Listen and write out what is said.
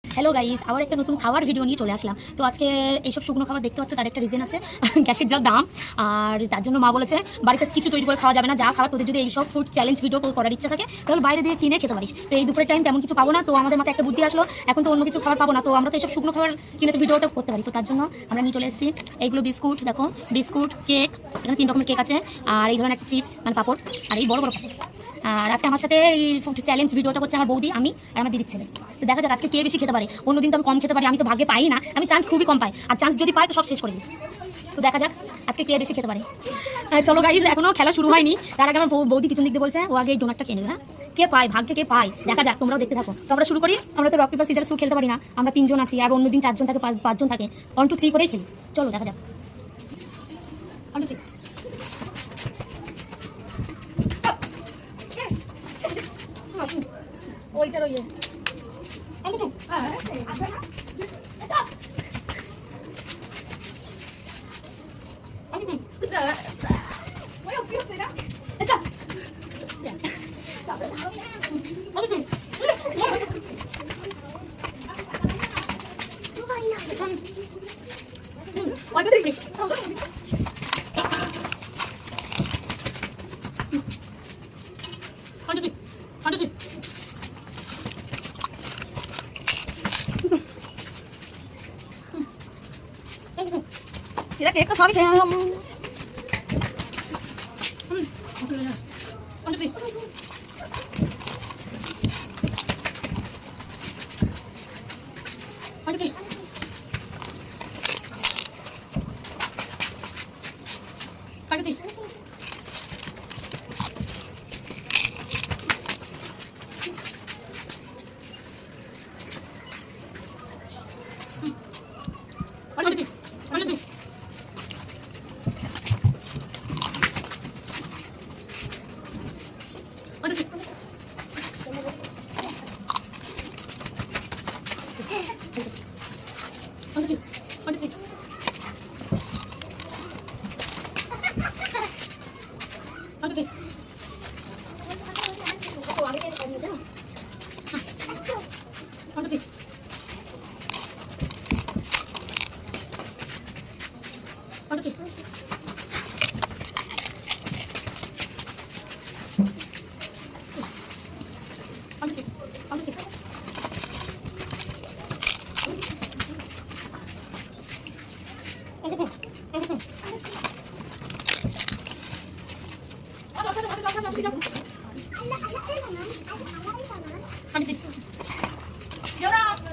Hello guys, আবার একটা নতুন খাবার ভিডিও নিয়ে চলে আসলাম। তো আজকে এইসব শুকনো খাবার দেখতে পাচ্ছ, তার একটা রিজন আছে। গ্যাসের যা দাম, আর তার জন্য মা বলেছে বাড়িতে কিছু তৈরি করে খাওয়া যাবে না, যা খাবার তোদের যদি এইসব ফুড চ্যালেঞ্জ ভিডিও করার ইচ্ছা থাকে তাহলে বাইরে দিয়ে কিনে খেতে পারিস। তো এই দুপুরের টাইম তেমন কিছু পাবো না, তো আমাদের মাথায় একটা বুদ্ধি আসলো, এখন তো অন্য কিছু খাবার পাবো না, তো আমরা তো এইসব শুকনো খাবার কিনে তো ভিডিওটা করতে পারি। তো তার জন্য আমরা নিয়ে চলে এসেছি এইগুলো বিস্কুট, দেখো বিস্কুট, কেক, এখানে 3 রকমের কেক আছে, আর এই ধরনের একটা চিপস মানে পাপড়, আর এই বড় বড় পাপড়। আর আজকে আমার সাথে এই ফুড চ্যালেঞ্জ ভিডিওটা করছে আমার বৌদি, আমি আর আমার দিদির ছেলে। তো দেখা যাক আজকে কে বেশি খেতে পারে। অন্যদিন তো আমি কম খেতে পারি, আমি তো ভাগ্যে পাই না, আমি চান্স খুবই কম পাই, আর চান্স যদি পাই তো সব শেষ করে দিই। তো দেখা যাক আজকে কে বেশি খেতে পারে। চলো গাইজ, এখনো খেলা শুরু হয়নি, তার আগে আমার বৌদি পিছন দিক দিয়ে বলছে ও আগে এই ডোনাটটা কিনে নেবে। হ্যাঁ, কে পায়, ভাগ্যে কে পায়, দেখা যাক, তোমরাও দেখতে থাকো। তো আমরা শুরু করি। আমরা তো রক পেপার সিজার শু খেলতে পারি না, আমরা 3 জন আছি, আর অন্যদিন 4 জন থাকে, 5 জন থাকে, 1 2 3 করেই খেলি। চলো দেখা যাক। 1 2 3। ওইটার ওই কেক তো সবই খেয়ে নিলাম।